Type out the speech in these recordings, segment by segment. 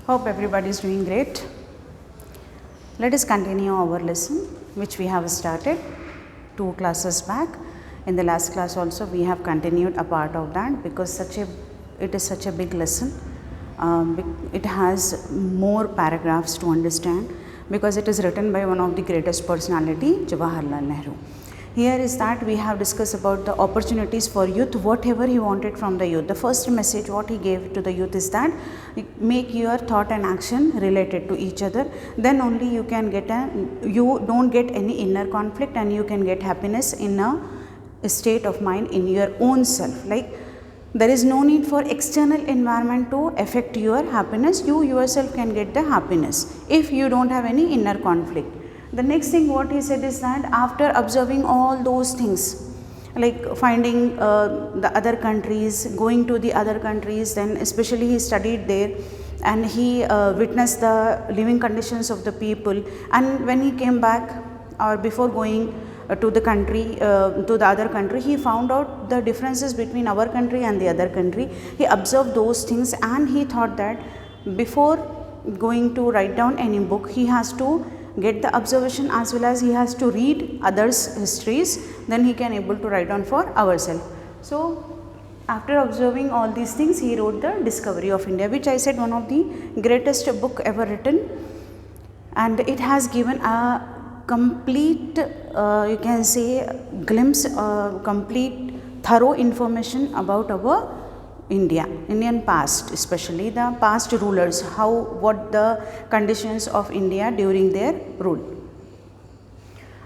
Hope everybody is doing great. Let us continue our lesson which we have started 2 classes back. In the last class also we have continued a part of that because it is such a big lesson. It has more paragraphs to understand because it is written by one of the greatest personality, Jawaharlal Nehru. Here is that we have discussed about the opportunities for youth, whatever he wanted from the youth. The first message what he gave to the youth is that make your thought and action related to each other. Then only you can you don't get any inner conflict and you can get happiness in a state of mind in your own self. Like there is no need for external environment to affect your happiness. You yourself can get the happiness if you don't have any inner conflict. The next thing what he said is that after observing all those things, like finding the other countries, going to the other countries, then especially he studied there and he witnessed the living conditions of the people, and when he came back or before going to the country, to the other country, he found out the differences between our country and the other country. He observed those things and he thought that before going to write down any book, he has to get the observation as well as he has to read others' histories, then he can able to write down for ourselves. So after observing all these things, he wrote the Discovery of India, which I said one of the greatest book ever written, and it has given a complete you can say glimpse, complete thorough information about our Indian past, especially the past rulers, what the conditions of India during their rule.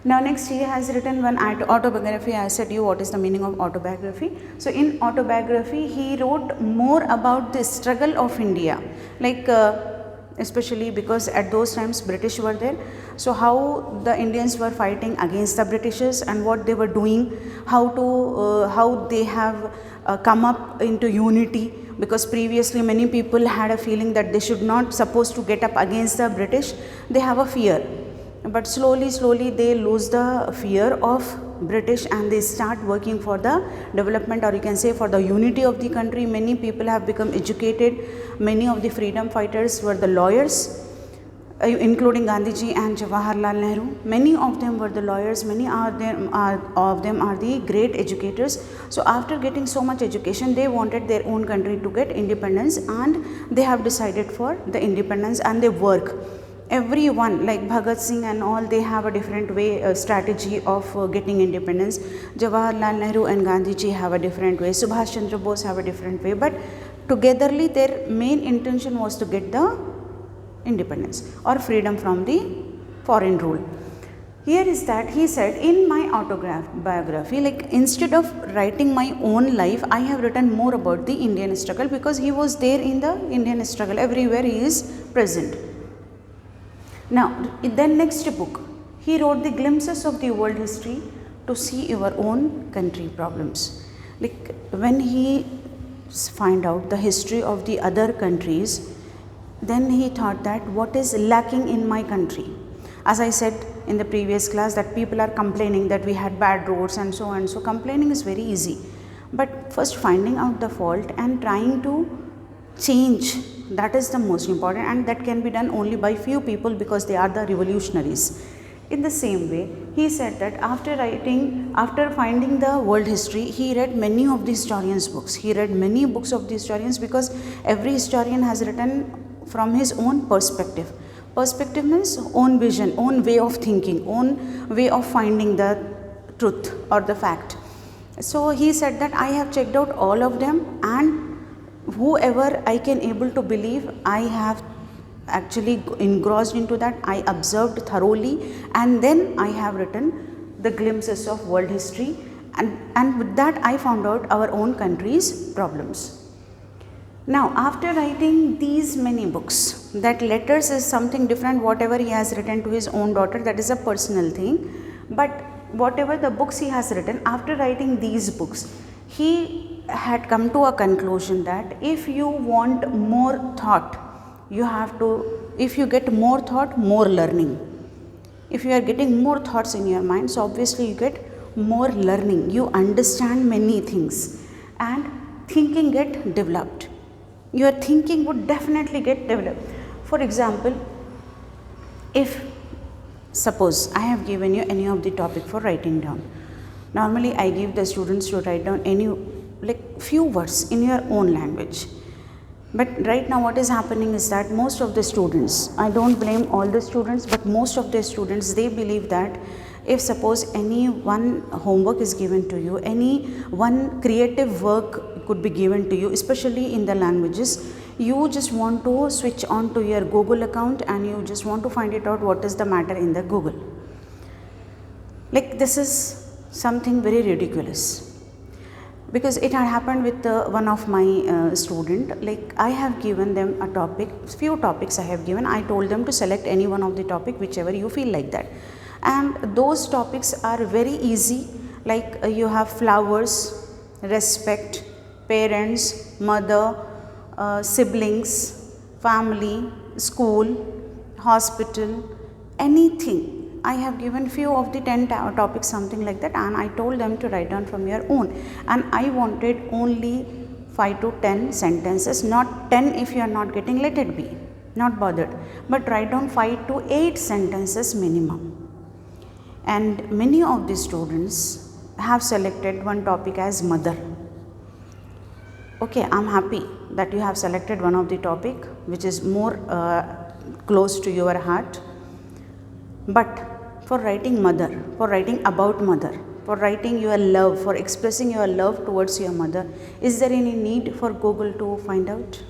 Now next he has written one autobiography. I said you what is the meaning of autobiography. So in autobiography he wrote more about the struggle of India, like especially because at those times British were there. So how the Indians were fighting against the Britishers and what they were doing, how they have come up into unity, because previously many people had a feeling that they should not supposed to get up against the British. They have a fear, but slowly they lose the fear of British and they start working for the development, or you can say for the unity of the country. Many people have become educated. Many of the freedom fighters were the lawyers, including Gandhiji and Jawaharlal Nehru. Many of them were the lawyers, many of them are the great educators. So after getting so much education, they wanted their own country to get independence, and they have decided for the independence and they work. Everyone like Bhagat Singh and all, they have a different way, strategy of getting independence. Jawaharlal Nehru and Gandhiji have a different way. Subhash Chandra Bose have a different way, but togetherly their main intention was to get the independence or freedom from the foreign rule. Here is that he said in my autobiography, like instead of writing my own life, I have written more about the Indian struggle, because he was there in the Indian struggle. Everywhere he is present. Now then next book he wrote the glimpses of the world history to see your own country problems. Like when he find out the history of the other countries, then he thought that what is lacking in my country. As I said in the previous class that people are complaining that we had bad roads and so on. So complaining is very easy, but first finding out the fault and trying to change, that is the most important, and that can be done only by few people because they are the revolutionaries. In the same way, he said that after finding the world history, he read many of the historians' books. He read many books of the historians because every historian has written from his own perspective. Perspective means own vision, own way of thinking, own way of finding the truth or the fact. So he said that I have checked out all of them, and whoever I can able to believe, I have actually engrossed into that. I observed thoroughly, and then I have written the glimpses of world history, and with that I found out our own country's problems. Now after writing these many books, that letters is something different. Whatever he has written to his own daughter, that is a personal thing, but whatever the books he has written, after writing these books, he had come to a conclusion that if you want more thought, you have to, if you get more thought, more learning. If you are getting more thoughts in your mind, so obviously you get more learning, you understand many things and thinking get developed. Your thinking would definitely get developed. For example, if suppose I have given you any of the topic for writing down, normally I give the students to write down any like few words in your own language. But right now what is happening is that most of the students, I don't blame all the students, but most of the students, they believe that if suppose any one homework is given to you, any one creative work could be given to you, especially in the languages, you just want to switch on to your Google account and you just want to find it out what is the matter in the Google. Like this is something very ridiculous. Because it had happened with one of my student. Like I have given them a topic, few topics I have given. I told them to select any one of the topic, whichever you feel like that. And those topics are very easy. Like you have flowers, respect, parents, mother, siblings, family, school, hospital, anything. I have given few of the 10 topics, something like that, and I told them to write down from your own, and I wanted only 5 to 10 sentences, not 10. If you are not getting, let it be, not bothered, but write down 5 to 8 sentences minimum. And many of the students have selected one topic as mother. Okay, I am happy that you have selected one of the topic which is more close to your heart. But for writing mother, for writing about mother, for writing your love, for expressing your love towards your mother, is there any need for Google to find out?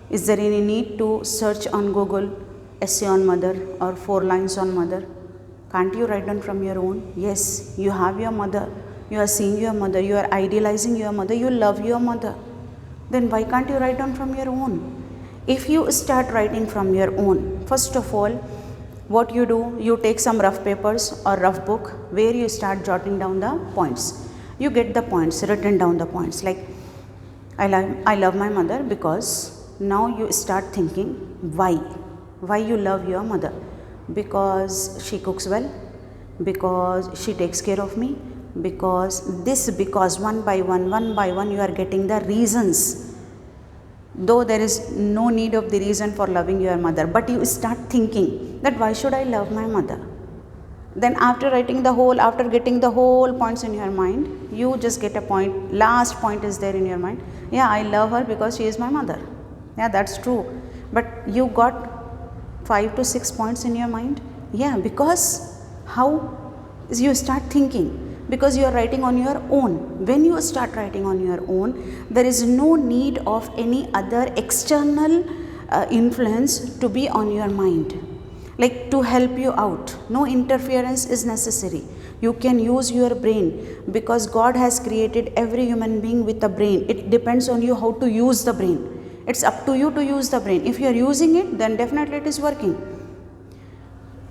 Is there any need to search on Google essay on mother or 4 lines on mother? Can't you write down from your own? Yes, you have your mother, you are seeing your mother, you are idealizing your mother, you love your mother. Then why can't you write down from your own? If you start writing from your own, first of all, what you do, you take some rough papers or rough book where you start jotting down the points. You get the points, written down the points, like I love my mother, because now you start thinking why you love your mother. Because she cooks well, because she takes care of me, because one by one you are getting the reasons. Though there is no need of the reason for loving your mother, but you start thinking that why should I love my mother? Then after getting the whole points in your mind, you just get a point, last point is there in your mind. Yeah, I love her because she is my mother. Yeah, that's true. But you got 5 to 6 points in your mind. Yeah, because how you start thinking, because you are writing on your own. When you start writing on your own, there is no need of any other external influence to be on your mind, like to help you out. No interference is necessary. You can use your brain, because God has created every human being with a brain. It depends on you how to use the brain. It's up to you to use the brain. If you are using it, then definitely it is working.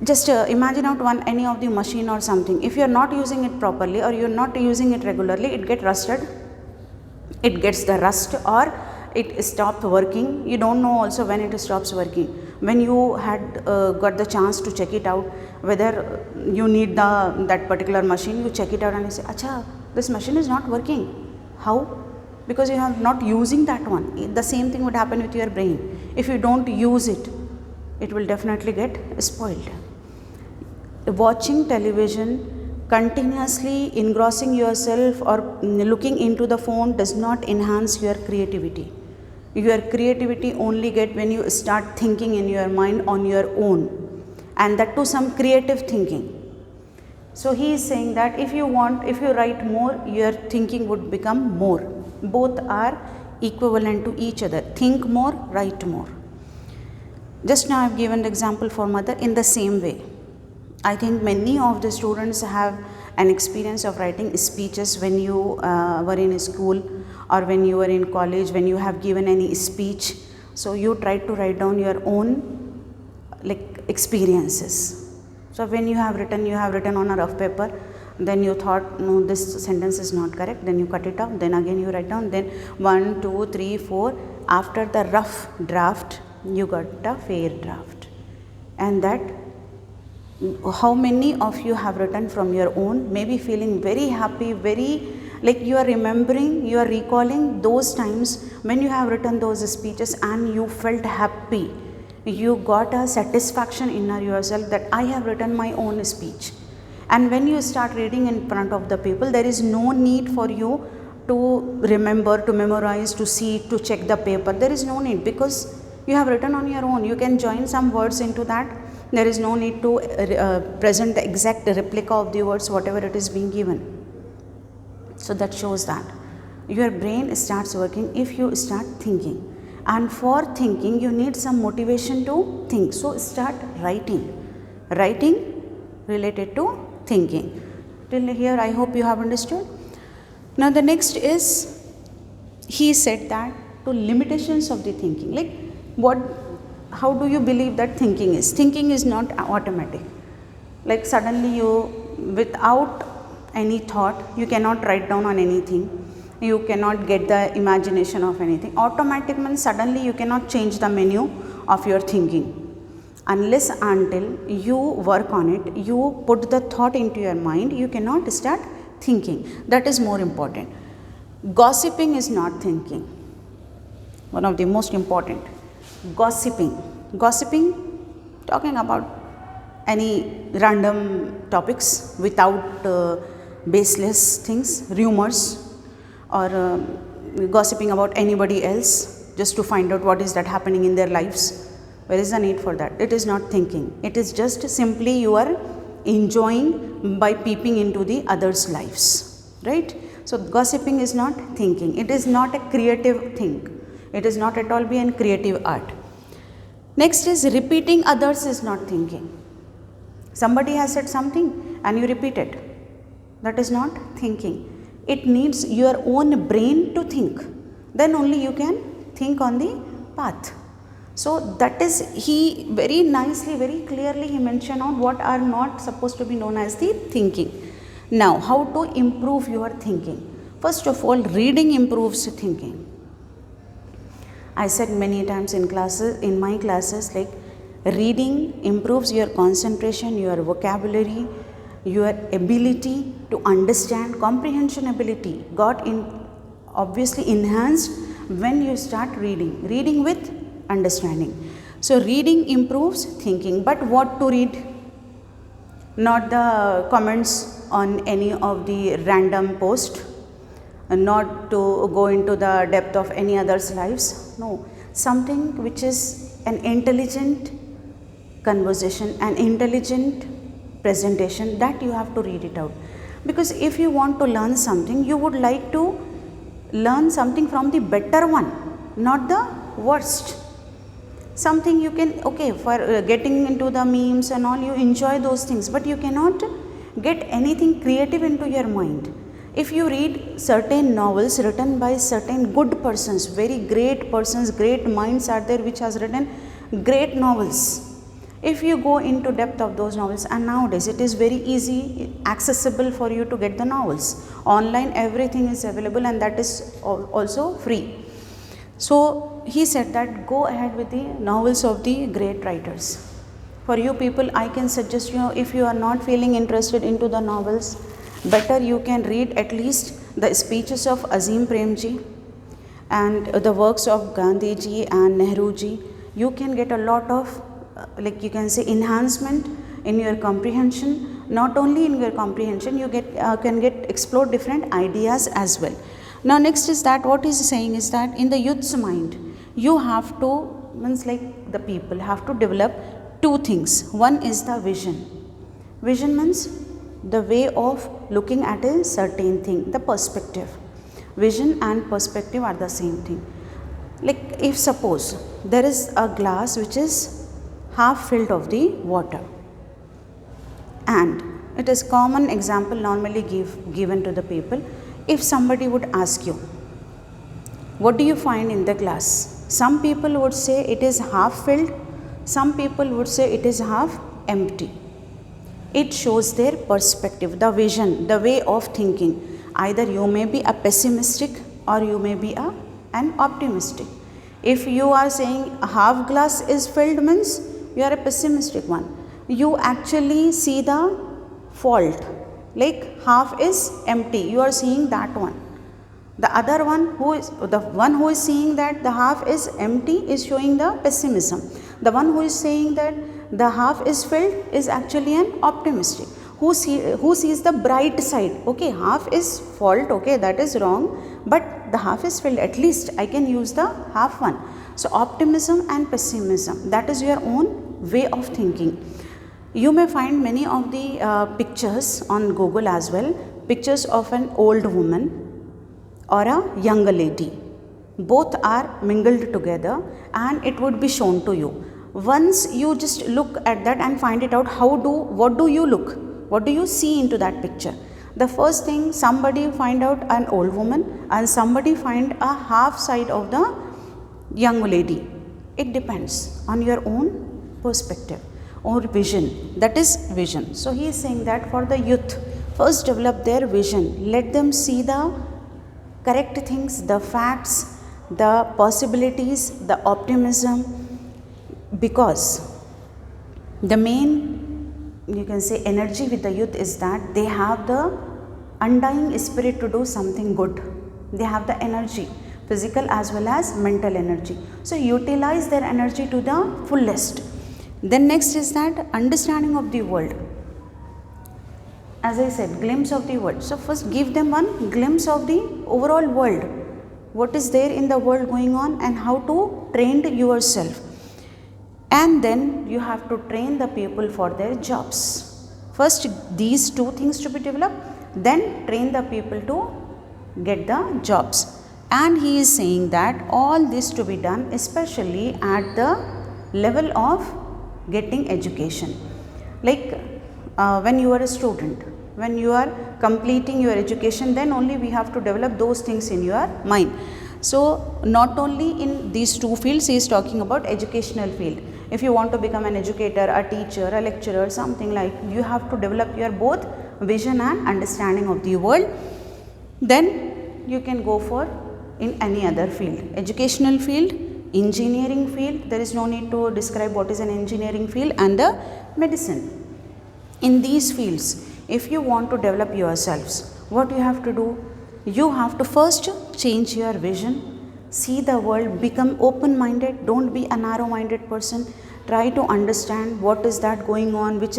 Just imagine out any of the machine or something. If you are not using it properly, or you are not using it regularly, it gets rusted, it gets the rust, or it stops working. You don't know also when it stops working. When you had got the chance to check it out, whether you need that particular machine, you check it out and you say, acha, this machine is not working. How? Because you are not using that one. The same thing would happen with your brain. If you don't use it, it will definitely get spoiled. Watching television, continuously engrossing yourself or looking into the phone does not enhance your creativity. Your creativity only get when you start thinking in your mind on your own, and that too some creative thinking. So he is saying that if you write more, your thinking would become more. Both are equivalent to each other. Think more, write more. Just now I have given the example for mother. In the same way, I think many of the students have an experience of writing speeches when you were in school, or when you were in college, when you have given any speech. So you try to write down your own experiences. So when you have written on a rough paper, then you thought, no, this sentence is not correct, then you cut it off, then again you write down, then 1, 2, 3, 4, after the rough draft, you got a fair draft. And that, how many of you have written from your own, maybe feeling very happy, very like you are remembering, you are recalling those times when you have written those speeches and you felt happy You got a satisfaction in yourself that I have written my own speech. And when you start reading in front of the people, there is no need for you to remember, to memorize, to see, to check the paper. There is no need, because you have written on your own. You can join some words into that. There is no need to present the exact replica of the words, whatever it is being given. So that shows that your brain starts working if you start thinking. And for thinking, you need some motivation to think. So start writing. Writing related to thinking. Till here, I hope you have understood. Now the next is, he said that to limitations of the thinking. Like how do you believe that thinking is? Thinking is not automatic. Like suddenly you, without any thought, you cannot write down on anything. You cannot get the imagination of anything. Automatic means suddenly you cannot change the menu of your thinking. Unless until you work on it, you put the thought into your mind, you cannot start thinking. That is more important. Gossiping is not thinking. One of the most important. Gossiping. Gossiping, talking about any random topics without baseless things, rumors, or gossiping about anybody else just to find out what is that happening in their lives. Where is the need for that? It is not thinking. It is just simply you are enjoying by peeping into the others' lives, right? So gossiping is not thinking. It is not a creative thing. It is not at all be a creative art. Next is repeating others is not thinking. Somebody has said something and you repeat it. That is not thinking. It needs your own brain to think. Then only you can think on the path. So that is, he very nicely, very clearly he mentioned on what are not supposed to be known as the thinking. Now, how to improve your thinking? First of all, reading improves thinking. I said many times in classes, in my classes, like reading improves your concentration, your vocabulary, your ability to understand, comprehension ability got obviously enhanced when you start reading with understanding. So reading improves thinking. But what to read? Not the comments on any of the random post, not to go into the depth of any other's lives. No, something which is an intelligent conversation, an intelligent presentation, that you have to read it out. Because if you want to learn something, you would like to learn something from the better one, not the worst. Something you can, okay, for getting into the memes and all, you enjoy those things, but you cannot get anything creative into your mind. If you read certain novels written by certain good persons, very great persons, great minds are there which has written great novels. If you go into depth of those novels, and nowadays it is very easy, accessible for you to get the novels. Online everything is available, and that is also free. So he said that go ahead with the novels of the great writers. For you people, I can suggest you, if you are not feeling interested into the novels, better you can read at least the speeches of Azim Premji and the works of Gandhi ji and Nehru ji. You can get a lot of like you can say enhancement in your comprehension. Not only in your comprehension, you can get explore different ideas as well. Now next is that what he is saying is that in the youth's mind, you have to, means like the people have to develop two things. One is the vision. Vision means the way of looking at a certain thing, the perspective. Vision and perspective are the same thing. Like if suppose there is a glass which is half filled of the water, and it is common example normally given to the people. If somebody would ask you, what do you find in the glass? Some people would say it is half filled, some people would say it is half empty. It shows their perspective, the vision, the way of thinking. Either you may be a pessimistic or you may be an optimistic. If you are saying half glass is filled, means you are a pessimistic one. You actually see the fault, like half is empty, you are seeing that one. The other one who is seeing that the half is empty is showing the pessimism. The one who is saying that the half is filled is actually an optimistic. Who sees the bright side? Okay, half is fault, okay, that is wrong, but the half is filled, at least I can use the half one. So optimism and pessimism, that is your own way of thinking. You may find many of the pictures on Google as well, pictures of an old woman or a younger lady. Both are mingled together and it would be shown to you. Once you just look at that and find it out, what do you look? What do you see into that picture? The first thing, somebody find out an old woman and somebody find a half side of the young lady. It depends on your own perspective or vision. That is vision. So he is saying that for the youth, first develop their vision. Let them see the correct things, the facts, the possibilities, the optimism, because the main, you can say, energy with the youth is that they have the undying spirit to do something good. They have the energy, physical as well as mental energy. So utilize their energy to the fullest. Then next is that understanding of the world. As I said, glimpse of the world. So first give them one glimpse of the overall world. What is there in the world going on and how to train yourself. And then you have to train the people for their jobs. First these two things to be developed, then train the people to get the jobs. And he is saying that all this to be done especially at the level of getting education. Like when you are a student, when you are completing your education, then only we have to develop those things in your mind. So not only in these two fields, he is talking about educational field. If you want to become an educator, a teacher, a lecturer, something like, you have to develop your both vision and understanding of the world. Then you can go for in any other field, educational field, engineering field. There is no need to describe what is an engineering field, and the medicine. In these fields, if you want to develop yourselves, what you have to do? You have to first change your vision, see the world, become open-minded, don't be a narrow-minded person. Try to understand what is that going on, which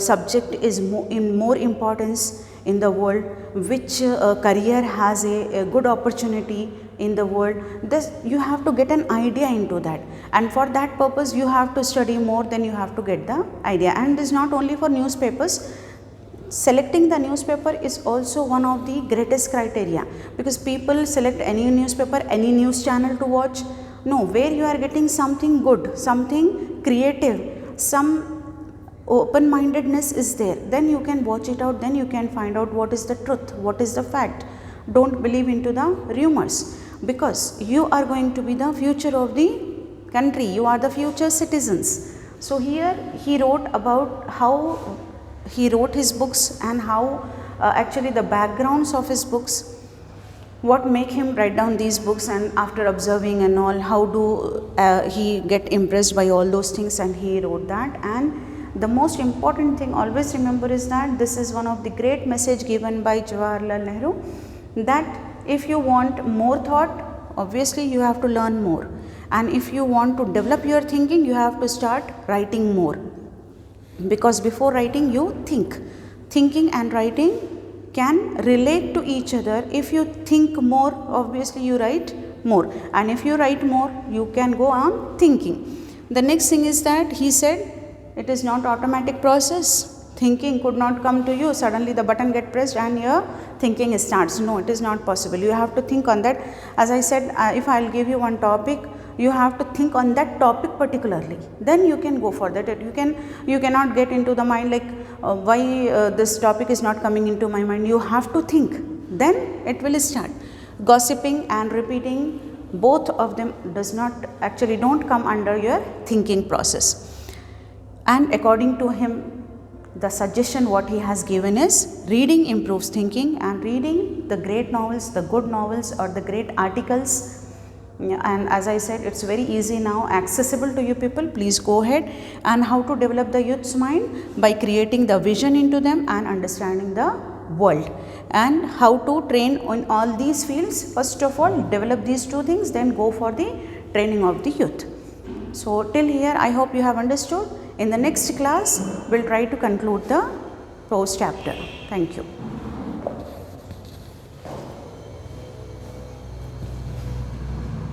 subject is more importance in the world, which career has a good opportunity in the world. This you have to get an idea into that, and for that purpose you have to study more, then you have to get the idea. And it is not only for newspapers. Selecting the newspaper is also one of the greatest criteria, because people select any newspaper, any news channel to watch. No, where you are getting something good, something creative, some open-mindedness is there, then you can watch it out, then you can find out what is the truth, what is the fact. Don't believe into the rumors, because you are going to be the future of the country, you are the future citizens. So here he wrote about how he wrote his books and how actually the backgrounds of his books, what make him write down these books, and after observing and all, how do he get impressed by all those things, and he wrote that. And the most important thing always remember is that this is one of the great message given by Jawaharlal Nehru, that if you want more thought, obviously you have to learn more, and if you want to develop your thinking, you have to start writing more. Because before writing you think. Thinking and writing can relate to each other. If you think more, obviously you write more, and if you write more, you can go on thinking. The next thing is that he said it is not automatic process. Thinking could not come to you, suddenly the button get pressed and your thinking starts. No, it is not possible. You have to think on that. As I said, if I will give you one topic, you have to think on that topic particularly, then you can go for that. You cannot get into the mind like why this topic is not coming into my mind. You have to think, then it will start. Gossiping and repeating, both of them don't come under your thinking process. And according to him, the suggestion what he has given is reading improves thinking, and reading the great novels, the good novels, or the great articles. And as I said, it's very easy now, accessible to you people. Please go ahead. And how to develop the youth's mind? By creating the vision into them and understanding the world, and how to train in all these fields. First of all, develop these two things, then go for the training of the youth. So till here I hope you have understood. In the next class we will try to conclude the prose chapter. Thank you.